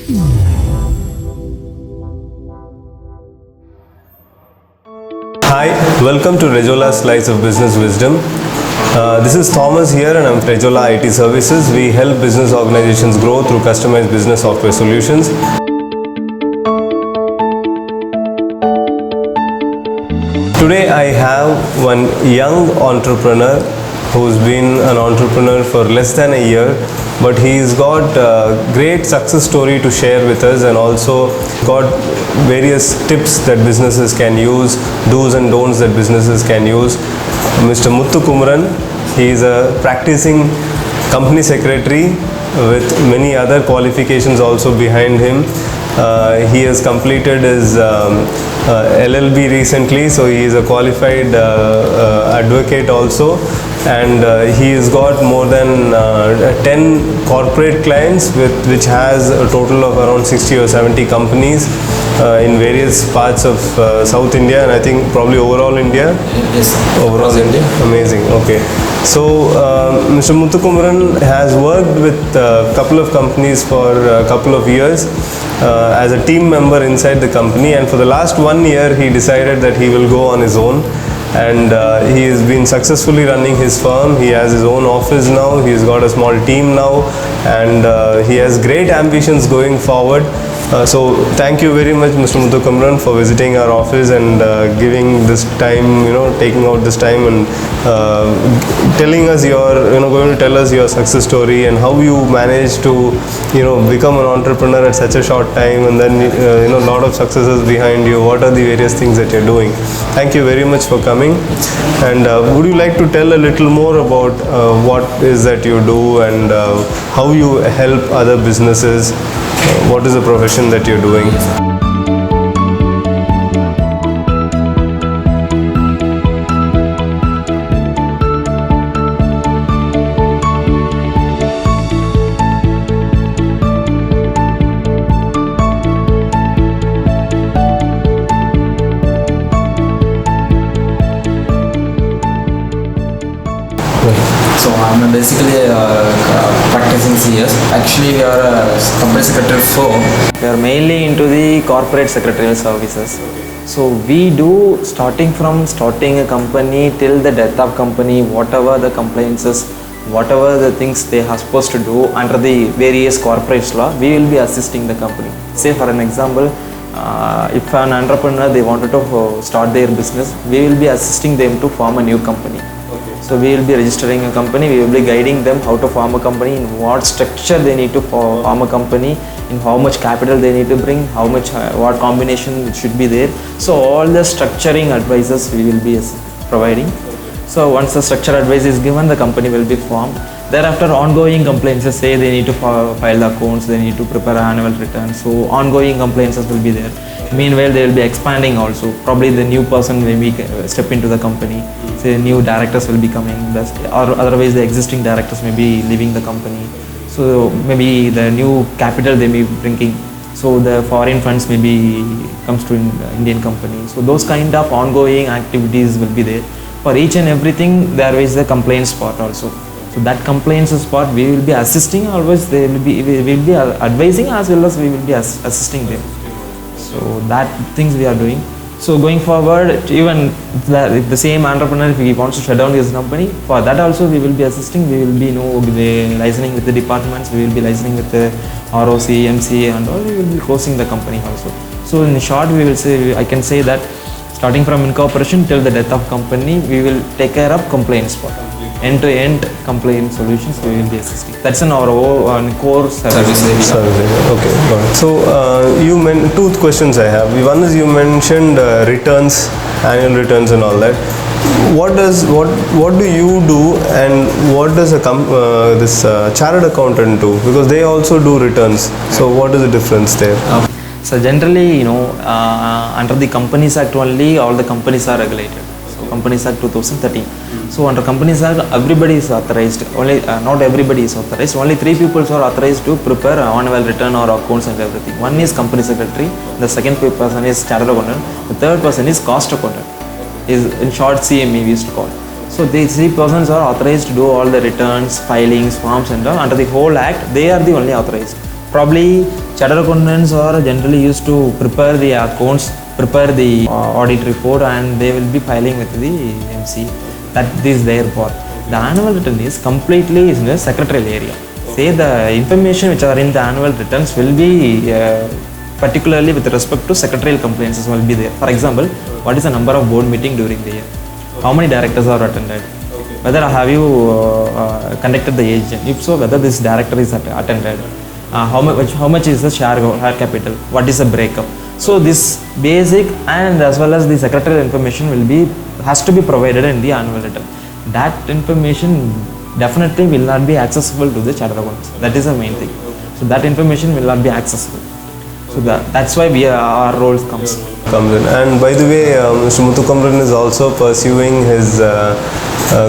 Hi, welcome to Rejola's Slice of Business Wisdom. This is Thomas here and I'm Rejola IT Services. We help business organizations grow through customized business software solutions. Today I have one young entrepreneur who's been an entrepreneur for less than a year, but he's got a great success story to share with us, and also got various tips that businesses can use, do's and don'ts that businesses can use. Mr. Muthukumaran, he is a practicing company secretary with many other qualifications also behind him. He has completed his LLB recently, so he is a qualified advocate also, and he has got more than 10 corporate clients which has a total of around 60 or 70 companies in various parts of South India, and I think probably overall India. Yes, overall India. Amazing. Okay, so Mr. Muthukumaran has worked with a couple of companies for a couple of years as a team member inside the company, and for the last 1 year he decided that he will go on his own, and he has been successfully running his firm. He has his own office now, he's got a small team now, and he has great ambitions going forward. So thank you very much, Mr. Muthukumaran, for visiting our office and giving this time, taking out this time and telling us going to tell us your success story and how you managed to, become an entrepreneur at such a short time, and then, a lot of successes behind you. What are the various things that you're doing? Thank you very much for coming. And would you like to tell a little more about what is that you do and how you help other businesses? What is the profession that you're doing? so I'm basically practicing CS. Actually, we are a company secretary firm. We are mainly into the corporate secretarial services. So we do starting a company till the death of company, whatever the compliances, whatever the things they are supposed to do under the various corporate law, we will be assisting the company. Say for an example, if an entrepreneur they wanted to start their business, we will be assisting them to form a new company. So we will be registering a company, we will be guiding them how to form a company, in what structure they need to form a company, in how much capital they need to bring, how much, what combination should be there. So all the structuring advices we will be providing. So once the structure advice is given, the company will be formed. Thereafter, ongoing complaints, say they need to file the accounts, they need to prepare annual returns. So ongoing complaints will be there. Meanwhile, they will be expanding also. Probably the new person may be step into the company. Say new directors will be coming, or otherwise the existing directors may be leaving the company. So maybe the new capital they may be bringing. So the foreign funds maybe comes to Indian company. So those kind of ongoing activities will be there. For each and everything, there is the complaints part also. So that complaints part we will be assisting. Always we will be advising as well as we will be assisting them. So that things we are doing. So going forward, even the same entrepreneur, if he wants to shut down his company, for that also we will be assisting. We will be licensing with the departments. We will be licensing with the ROC, MCA, and all. We will be closing the company also. So in short, we will say, I can say that starting from incorporation till the death of company, we will take care of complaints part. End-to-end complaint solutions we will be assisting. That's in our core service area. Okay, got it. So two questions I have. One is, you mentioned returns, annual returns and all that. What do you do, and what does this chartered accountant do? Because they also do returns. So what is the difference there? So generally, under the Companies Act only, all the companies are regulated. So Companies Act 2013. So under Companies Act, everybody is authorized. Only not everybody is authorized. Only 3 people are authorized to prepare annual return or accounts and everything. One is company secretary. The second person is chartered accountant. The third person is cost accountant. Is in short CME we used to call. So these 3 persons are authorized to do all the returns, filings, forms and all. Under the whole act, they are the only authorized. Probably chartered accountants are generally used to prepare the accounts, prepare the audit report, and they will be filing with the MC. That is their part. The annual return is completely in the secretarial area. Say the information which are in the annual returns will be particularly with respect to secretarial compliances will be there. For example, what is the number of board meeting during the year? How many directors are attended? Whether have you conducted the agent? If so, whether this director is attended? How much is the share capital? What is the breakup? So this basic and as well as the secretarial information has to be provided in the annual return. That information definitely will not be accessible to the chartered accountants. That is the main thing. So that information will not be accessible. So that's why our roles comes in. And by the way, Mr. Muthukumaran is also pursuing his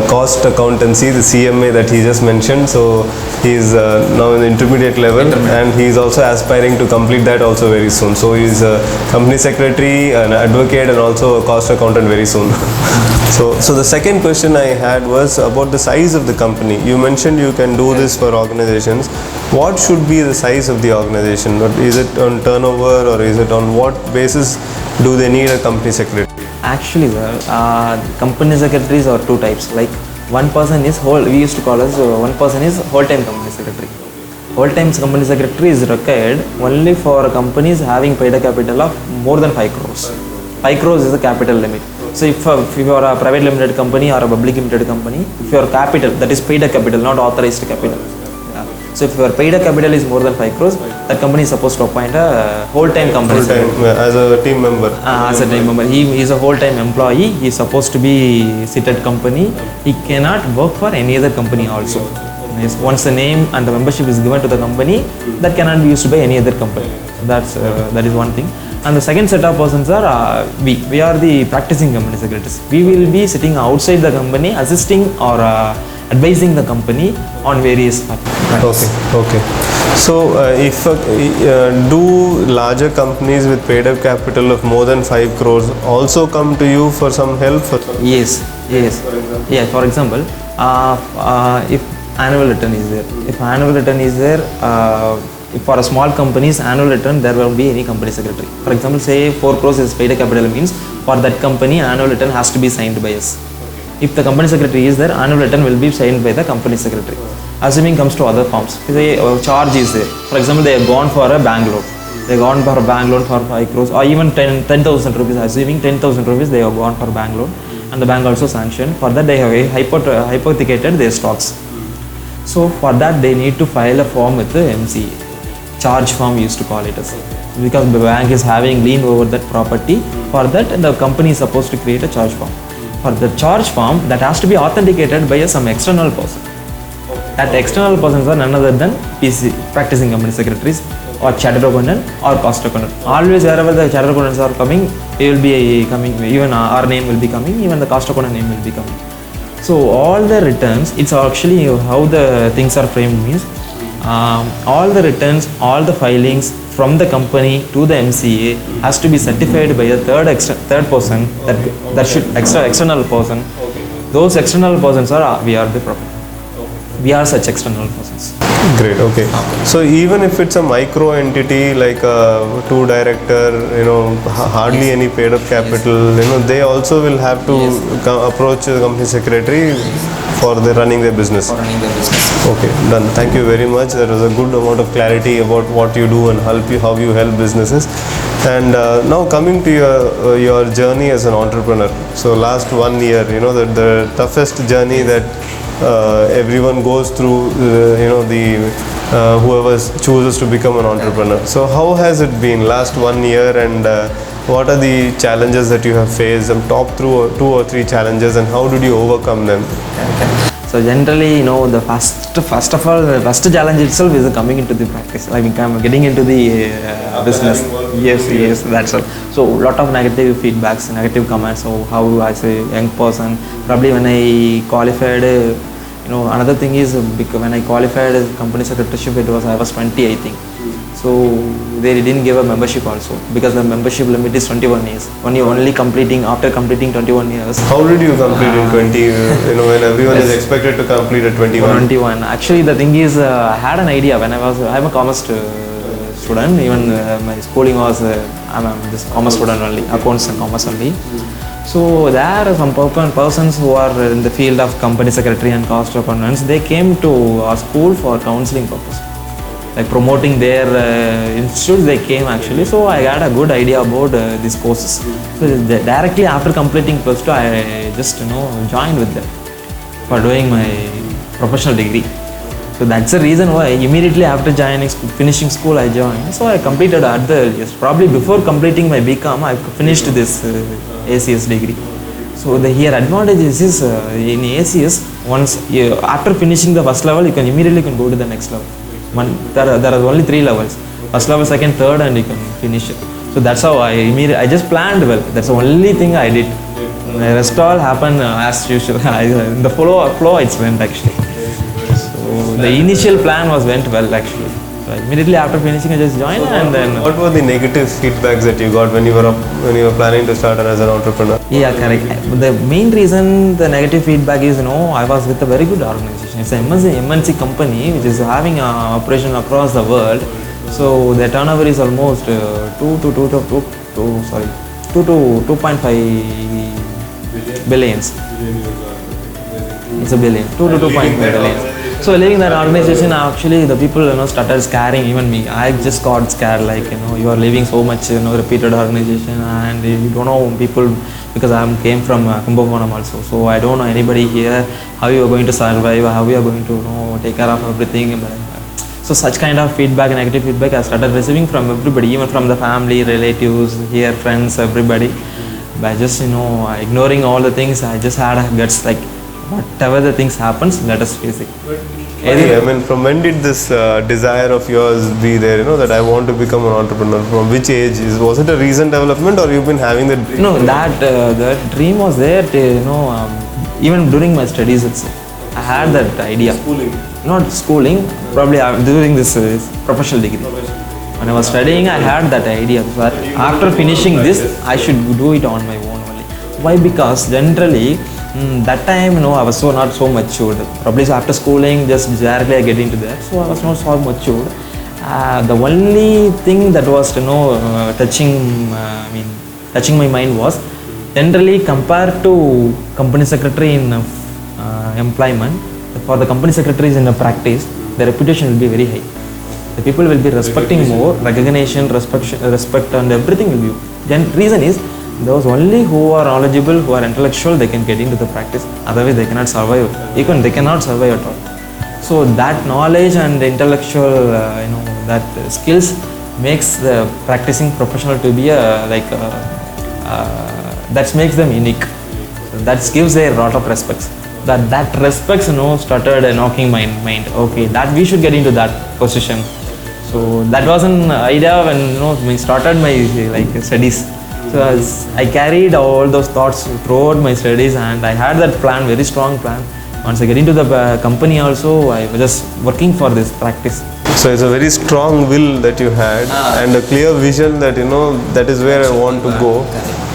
cost accountancy, the CMA that he just mentioned. So he is now in the intermediate level, and he is also aspiring to complete that also very soon. So he is a company secretary, an advocate, and also a cost accountant very soon. So the second question I had was about the size of the company. You mentioned you can do this for organizations. What should be the size of the organization? Is it on turnover, or is it on what basis do they need a company secretary? Actually, company secretaries are two types. Like one person is we used to call as one person is whole-time company secretary. Whole-time company secretary is required only for companies having paid a capital of more than 5 crores. 5 crores is the capital limit. So if you are a private limited company or a public limited company, if your capital, that is paid a capital, not authorized capital. So if your paid a capital is more than 5 crores, that company is supposed to appoint a whole-time company secretary. As a team member. As a team member. He is a whole-time employee. He is supposed to be seated company. He cannot work for any other company also. Once the name and the membership is given to the company, that cannot be used by any other company. So that is one thing. And the second set of persons are we are the practicing company secretaries. We will be sitting outside the company, assisting or advising the company on various matters. Okay. So if do larger companies with paid up capital of more than 5 crores also come to you for some help? Yes. For example, if annual return is there, if for a small company's annual return, there won't be any company secretary. For example, say 4 crores is paid a capital, means for that company annual return has to be signed by us. If the company secretary is there, annual return will be signed by the company secretary. Assuming comes to other firms, say charge is there. For example, they have gone for a bank loan. They have gone for a bank loan for 5 crores or even 10,000 rupees. Assuming 10,000 rupees, they have gone for bank loan, and the bank also sanctioned. For that, they have hypothecated their stocks. So for that, they need to file a form with the MCA. Charge form we used to call it as, because the bank is having lien over that property. For that, the company is supposed to create a charge form. For the charge form, that has to be authenticated by some external person. That external persons are none other than practicing company secretaries or chartered accountant or cost accountant. Always wherever the chartered accountants are coming, they will be coming, even our name will be coming, even the cost accountant name will be coming. So all the returns, it's actually how the things are framed means, all the returns, all the filings from the company to the MCA has to be certified by a third person, that should external person. Those external persons are we are the property. We are such external persons. Great. Okay. So even if it's a micro entity like a 2-director, hardly any paid up capital, they also will have to approach the company secretary for running their business. Okay, done. Thank you very much. There was a good amount of clarity about what you do and how you help businesses. And now coming to your journey as an entrepreneur. So last 1 year, the toughest journey that everyone goes through, whoever chooses to become an entrepreneur. So how has it been last 1 year, and what are the challenges that you have faced? Talk through 2 or 3 challenges, and how did you overcome them? So generally, the first of all, the first challenge itself is coming into the practice. I'm getting into the business. Yes, that's all. So lot of negative feedbacks, negative comments. So how as a young person, probably when I qualified, another thing is when I qualified as company secretaryship, I was 20, I think. So they didn't give a membership also, because the membership limit is 21 years. After completing 21 years. How did you complete in 20? When everyone is expected to complete at 21. 21. Actually, the thing is, I had an idea when I'm a commerce student. Even my schooling was, I'm just commerce student only, accounts and commerce only. So there are some persons who are in the field of company secretary and cost accountants. They came to our school for counseling purpose, like promoting their institutes. They came actually. So I got a good idea about these courses. So directly after completing plus 2, I just joined with them for doing my professional degree. So that's the reason why immediately after finishing school I joined. So I completed at the earliest. Probably before completing my BCom, I finished this ACS degree. So the here advantage is in ACS, after finishing the first level, you can immediately go to the next level. There are only 3 levels: first level, second, third, and you can finish it. So that's how I just planned well. That's the only thing I did. The rest all happened as usual. In the flow it went actually. So the initial plan went well actually. So immediately after finishing, I just joined, and then. What were the negative feedbacks that you got when you were planning to start as an entrepreneur? Yeah, correct. The main reason the negative feedback is, I was with a very good organization. It's a MNC company which is having an operation across the world. So the turnover is almost 2 to 2.5 billions. It's a billion. 2 to 2.5 billions. So leaving that organization, actually the people started scaring even me. I just got scared, like you are leaving so much repeated organization, and you don't know people, because I came from Kumbakonam also. So I don't know anybody here. How you are going to survive? How you are going to take care of everything? So such kind of feedback, negative feedback, I started receiving from everybody, even from the family, relatives, here, friends, everybody. By just ignoring all the things, I just had a guts, like whatever the things happens, let us face it. I mean, from when did this desire of yours be there, that I want to become an entrepreneur? From which age? Was it a recent development, or you've been having that dream? No, that dream was there, even during my studies itself. I had that idea. Schooling? Not schooling, probably I'm doing this professional degree. When I was studying, I had that idea that after finishing this, I should do it on my own only. Why? Because generally, that time, I was not so matured. Probably after schooling, just directly I get into that. So I was not so matured. The only thing that was, touching my mind was, generally compared to company secretary in employment, for the company secretaries in a practice, the reputation will be very high. The people will be respecting more, recognition, respect, and everything will be. The reason is, those only who are knowledgeable, who are intellectual, they can get into the practice. Otherwise, they cannot survive. Even they cannot survive at all. So that knowledge and intellectual, that skills makes the practicing professional to be that makes them unique. So that gives a lot of respects. That respects, started knocking my mind. Okay, that we should get into that position. So that was an idea when we started my studies. So I carried all those thoughts throughout my studies, and I had that plan, very strong plan. Once I get into the company also, I was just working for this practice. So it's a very strong will that you had, and a clear vision that that is where I want to go.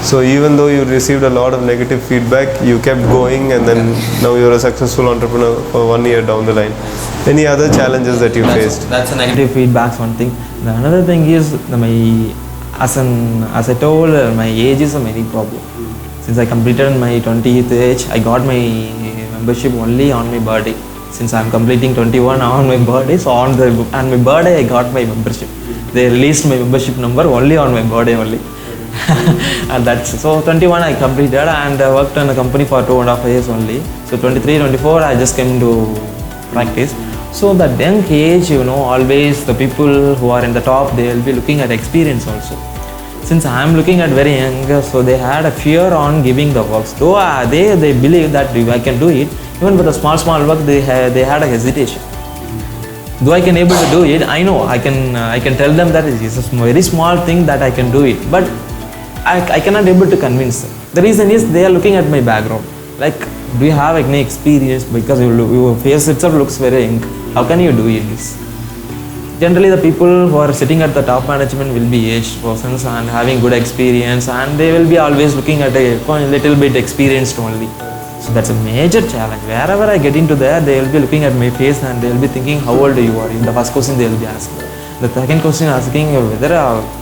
So even though you received a lot of negative feedback, you kept going, and then now you're a successful entrepreneur for 1 year down the line. Any other challenges that you faced? That's a negative feedback, one thing. The another thing is as I told, my age is a main problem. Since I completed my 20th age, I got my membership only on my birthday. Since I'm completing 21 on my birthday, so on my birthday I got my membership. They released my membership number only on my birthday only. And that's so 21 I completed, and I worked in a company for 2.5 years only. So 23, 24 I just came to practice. So that young age, always the people who are in the top, they will be looking at experience also. Since I am looking at very young, so they had a fear on giving the works. Though they believe that I can do it, even with a small work, they had a hesitation. Though I can able to do it, I know I can tell them that it's a very small thing that I can do it, but I cannot able to convince them. The reason is they are looking at my background. Like, do you have any experience? Because your face itself looks very young. How can you do this? Generally, the people who are sitting at the top management will be aged persons and having good experience, and they will be always looking at a little bit experienced only. So that's a major challenge. Wherever I get into there, they will be looking at my face and they will be thinking how old you are. In the first question they will be asking. The second question asking whether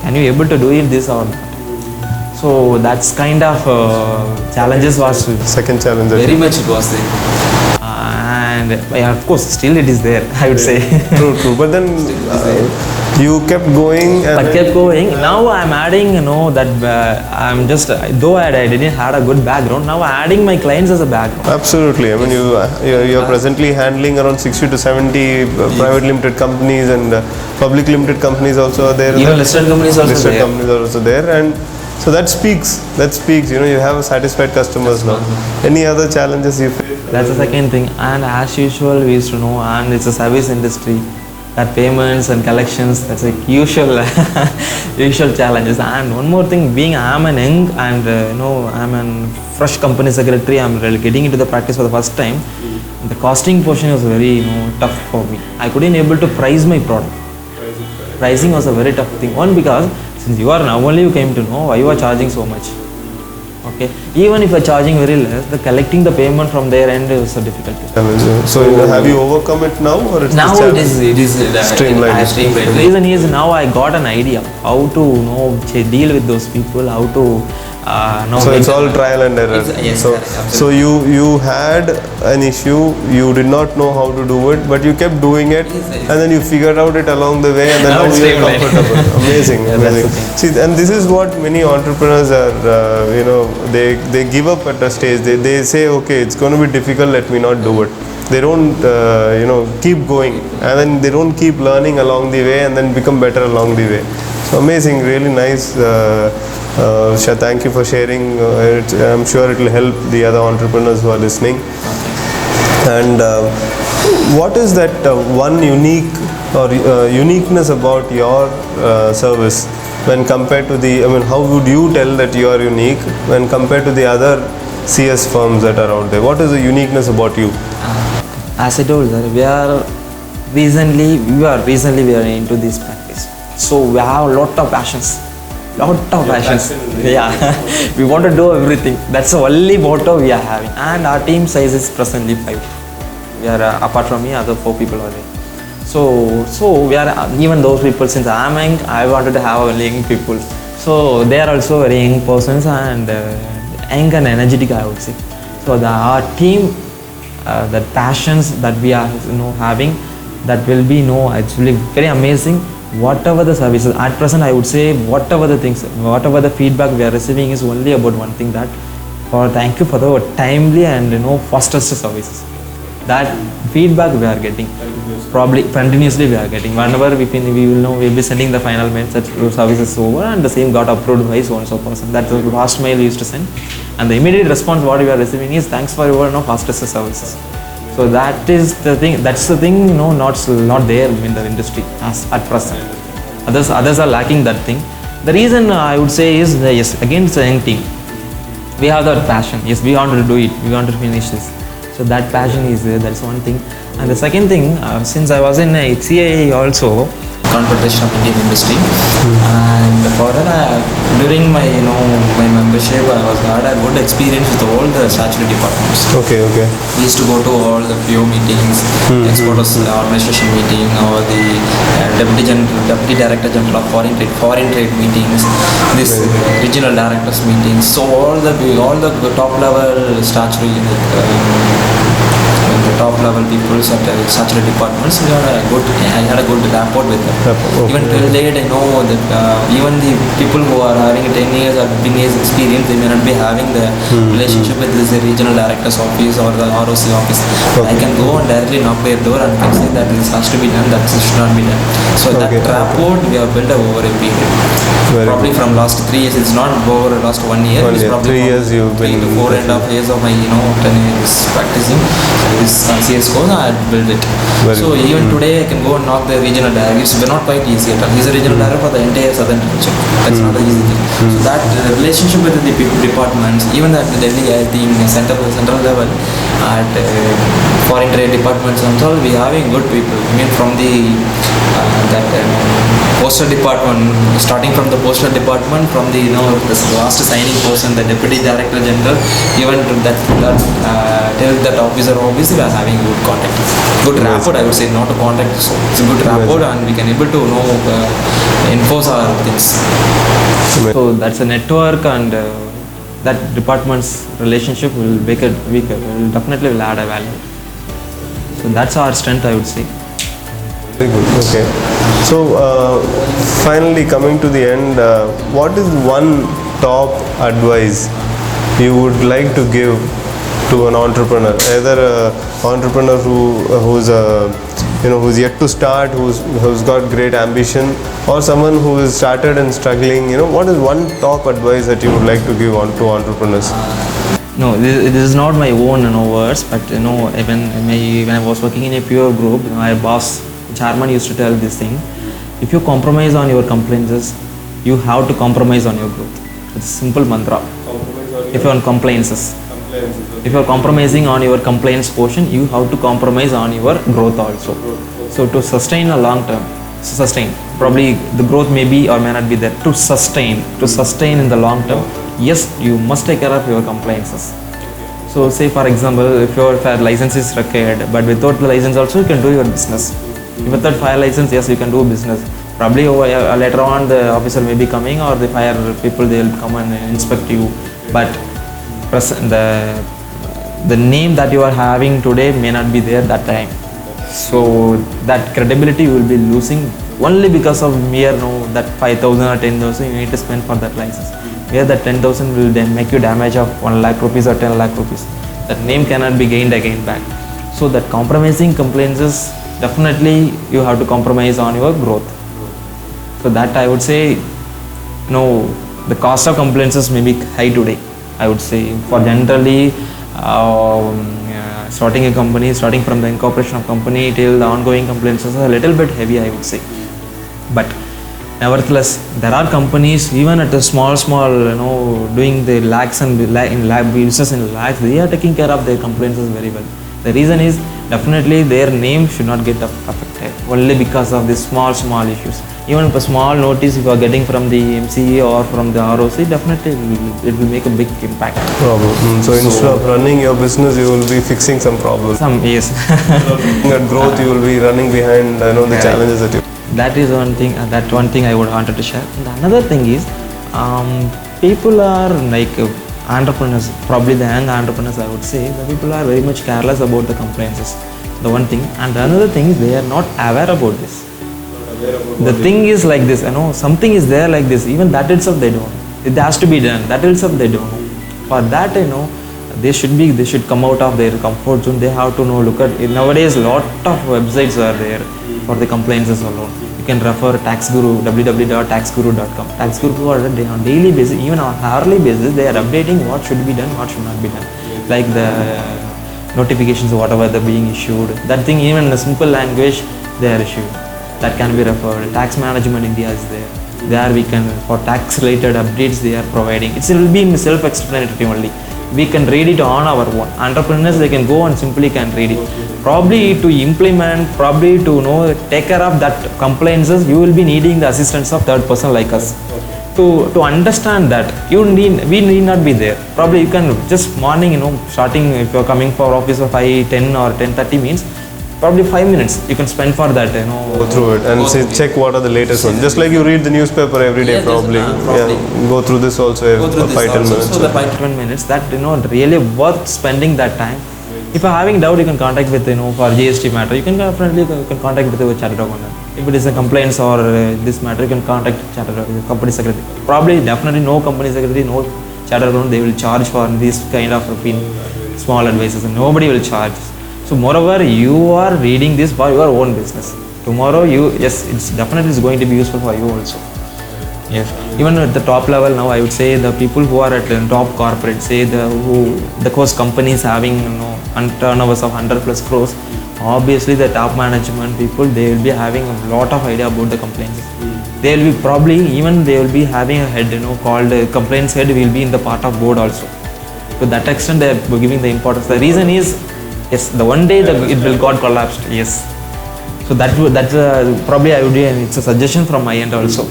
can you able to do it this or not. So that's kind of challenges was Second challenge. very much it was there. And yeah, of course still it is there, I would say. True. But then you kept going. And But kept going. Now I'm adding, that I'm just, though I didn't had a good background, now I'm adding my clients as a background. Absolutely. I mean, you're presently handling around 60 to 70 private limited companies, and public limited companies also are there. Even listed companies also Listed there. companies are also there, and so that speaks. You have satisfied customers now. Any other challenges you face? That's the second thing. And as usual, we used to know, and it's a service industry, that payments and collections, that's like usual usual challenges. And one more thing, being I'm an young and I'm a fresh company secretary, I'm really getting into the practice for the first time. The costing portion was very tough for me. I couldn't able to price my product. Pricing was a very tough thing. One, because since you are now only you came to know why you are charging so much. Okay, even if you are charging very less, the collecting the payment from their end is a difficulty. So have you overcome it now, or it's Now the it is streamlined? streamlined. The reason is now I got an idea how to deal with those people, how to So it's all trial and error. Yes, So, correct, absolutely. you had an issue, you did not know how to do it, but you kept doing it, Yes. and then you figured out it along the way, and then Now now it's you're streamlined. comfortable. Amazing, Yeah, that's amazing. the thing. See, and this is what many entrepreneurs are. They give up at a stage. They say, okay, it's going to be difficult. Let me not do it. They don't keep going, and then they don't keep learning along the way, and then become better along the way. So amazing, really nice. Shah, thank you for sharing. I'm sure it will help the other entrepreneurs who are listening. And what is that one unique or uniqueness about your service when compared to how would you tell that you are unique when compared to the other CS firms that are out there? What is the uniqueness about you? As I told you, we are recently into this practice. So we have a lot of passions. Yeah, we want to do everything. That's the only motto we are having. And our team size is presently 5. We are apart from me, other 4 people are there. So we are even those people. Since I'm young, I wanted to have only young people. So they are also very young persons and young and energetic, I would say. So our team, the passions that we are having, that will be actually very amazing. Whatever the services at present, I would say whatever the feedback we are receiving is only about one thing, that thank you for the timely and fastest services. That feedback we are getting, probably continuously we are getting. Whenever we'll be sending the final mail that services over and the same got approved by so and so person. That's the last mail we used to send, and the immediate response what we are receiving is thanks for your fastest services. So that is the thing. That's the thing, not there in the industry as at present. Others are lacking that thing. The reason I would say is yes, again it's a young team. We have that passion. Yes, we want to do it. We want to finish this. So that passion is there. That's one thing. And the second thing, since I was in HCA also, confederation of Indian industry, and for that during my my membership I had a good experience with all the statutory departments. Okay. We used to go to all the PO meetings, exporters organization meeting, or the deputy director general of foreign trade meetings, this regional directors meetings. So all the top level statutory the top level people at statutory departments, I had a good rapport with them. Okay. Even till date, I know that even the people who are having 10 years or 15 years experience, they may not be having the relationship with this regional director's office or the ROC office. Okay. I can go and directly knock their door and can say that this has to be done, that this should not be done. So that rapport we have built over a period. Probably from last 3 years, it's not over last 1 year. It's probably 3 years you've been 3 to 4.5 years of my 10 years practicing this CS course. I had built it. So even today I can go and knock the regional director. We're not quite easy at all. He's a regional director for the entire southern region. That's not an easy thing. So that relationship with the departments, even at the Delhi team, central level, at foreign trade departments and all, we having good people. I mean from the poster department, starting from the poster department, from the the last signing person, the deputy director general, even to that till that officer, obviously we are having good contact, good rapport. I would say, not a contact, so it's a good rapport, and we can able to enforce our things. So that's a network, and that department's relationship will make it weaker. Will definitely will add a value. So that's our strength, I would say. Very good. Okay. So finally, coming to the end, what is one top advice you would like to give to an entrepreneur? Either an entrepreneur who's yet to start, who's got great ambition, or someone who is started and struggling. What is one top advice that you would like to give to entrepreneurs? No, this is not my own words, but when I was working in a pure group, my boss chairman used to tell this thing: if you compromise on your compliances, you have to compromise on your growth. It's a simple mantra. If you're on compliances, if you're compromising on your compliance portion, you have to compromise on your growth also. So to sustain a long term, probably the growth may be or may not be there. To sustain in the long term, yes, you must take care of your compliances. So say for example, if your fire license is required, but without the license also you can do your business. Without fire license, yes, you can do business. Probably later on the officer may be coming, or the fire people, they will come and inspect you. But the name that you are having today may not be there that time. So that credibility you will be losing only because of mere that 5,000 or 10,000 you need to spend for that license. Where that 10,000 will then make you damage of 1 lakh rupees or 10 lakh rupees. That name cannot be gained again back. So that compromising compliances, definitely you have to compromise on your growth. So that I would say, the cost of compliances may be high today. I would say for generally starting a company, starting from the incorporation of company till the ongoing compliances are a little bit heavy, I would say. But nevertheless, there are companies even at the small, doing the lakhs and business in lakhs, they are taking care of their compliances very well. The reason is definitely their name should not get affected only because of these small issues. Even if a small notice if you are getting from the MCE or from the ROC, definitely it will make a big impact. So instead of running your business, you will be fixing some problems. Yes. At growth, you will be running behind the challenges that you. That is one thing. That one thing I would wanted to share. And another thing is, people are like entrepreneurs. Probably the young entrepreneurs, I would say, the people are very much careless about the compliances. The one thing, and the another thing is they are not aware about this. The thing is like this, something is there like this. Even that itself they don't. It has to be done. That itself they don't. For that, they should come out of their comfort zone. They have to look at it. Nowadays lot of websites are there for the compliances alone. You can refer TaxGuru, www.taxguru.com. TaxGuru on daily basis, even on hourly basis, they are updating what should be done, what should not be done. Like the notifications, whatever they're being issued. That thing, even in a simple language, they are issued. That can be referred. Tax Management India is there. There we can, for tax related updates they are providing. It will be self-explanatory only. We can read it on our own. Entrepreneurs, they can go and simply can read it. Probably to implement, probably to take care of that compliances, you will be needing the assistance of third person like us. To understand that, we need not be there. Probably you can just morning, starting if you are coming for office of 5:10 or 10:30 means, probably 5 minutes you can spend for that. Go through it and check what are the latest ones. Just like you read the newspaper every day, probably. Yeah, go through this also for 5-10 minutes. So the 5-10 minutes, that really worth spending that time. If you are having doubt, you can contact with for GST matter. You can definitely contact with the chartered accountant. If it is a complaints or this matter, you can contact company secretary. Probably definitely no company secretary, no chartered accountant, they will charge for this kind of small advices, and nobody will charge. So moreover, you are reading this for your own business. Tomorrow, it's definitely going to be useful for you also. Yes, even at the top level now, I would say the people who are at the top corporate, say the course companies having turnovers of 100+ crores. Obviously, the top management people, they will be having a lot of idea about the complaints. They will be probably they will be having a head called complaints head, will be in the part of board also. To that extent, they are giving the importance. The reason is, yes, the one day it will got collapsed. Yes. So So that's probably I would do, and it's a suggestion from my end also.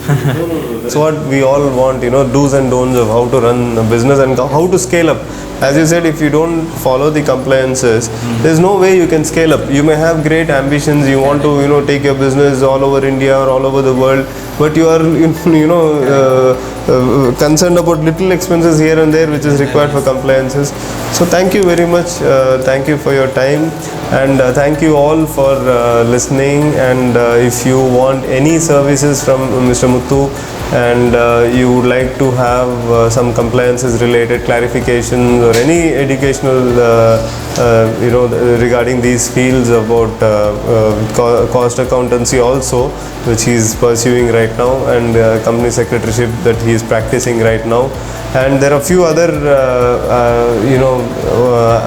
That's what we all want, do's and don'ts of how to run a business and how to scale up. As you said, if you don't follow the compliances, there's no way you can scale up. You may have great ambitions, you want to, take your business all over India or all over the world, but you are, concerned about little expenses here and there which is required for compliances. So thank you very much. Thank you for your time, and thank you all for listening. And if you want any services from Mr. Muthu, and you would like to have some compliances related clarifications or any educational regarding these fields about cost accountancy also, which he is pursuing right now, and company secretaryship that he is practicing right now, and there are a few other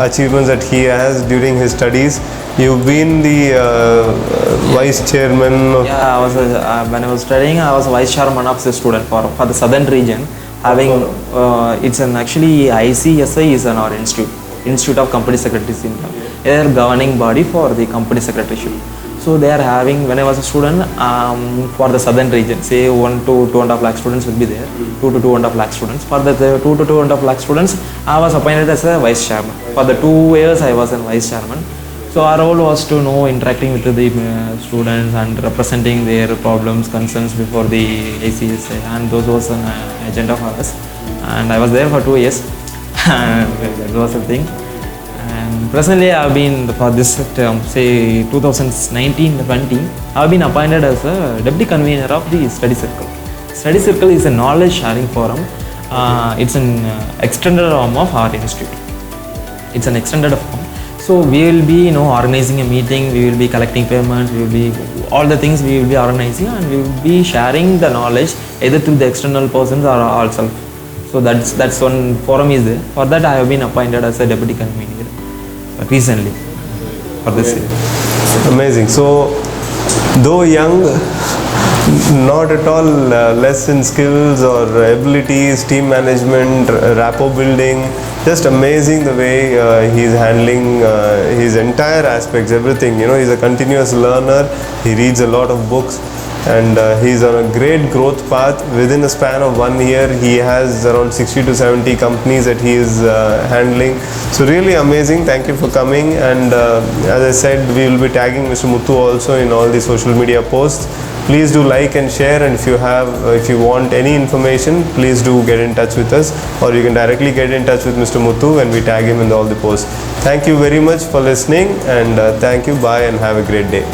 achievements that he has during his studies. You've been the vice chairman of... Yeah, I was when I was studying, I was vice chairman of the student for the southern region. Having it's an actually ICSI is an our Institute of Company Secretaries in their governing body for the company secretaryship. So they are having, when I was a student, for the southern region, say 1 to 2.5 lakh students will be there, 2 to 2.5 lakh students. For the 2 to 2.5 lakh students, I was appointed as a vice chairman. For the 2 years, I was a vice chairman. So our role was to interacting with the students and representing their problems, concerns before the ACSA, and those was an agenda for us. And I was there for 2 years. That was the thing. And presently, I have been for this term, say 2019-20, I have been appointed as a deputy convener of the study circle. Study circle is a knowledge sharing forum. It's an extended arm of our institute. It's an extended form. So we will be organizing a meeting, we will be collecting payments, we will be all the things we will be organizing, and we will be sharing the knowledge either through the external persons or ourselves. So that's one forum is there. For that I have been appointed as a deputy convener recently for this year. Amazing. So though young, not at all less in skills or abilities, team management, rapport building, just amazing the way he's handling his entire aspects, everything. He's a continuous learner, he reads a lot of books, and he's on a great growth path. Within a span of 1 year, he has around 60 to 70 companies that he is handling. So really amazing. Thank you for coming, and as I said, we will be tagging Mr. Muthu also in all the social media posts. Please do like and share, and if you want any information, please do get in touch with us, or you can directly get in touch with Mr. Muthu and we tag him in all the posts. Thank you very much for listening, and thank you, bye, and have a great day.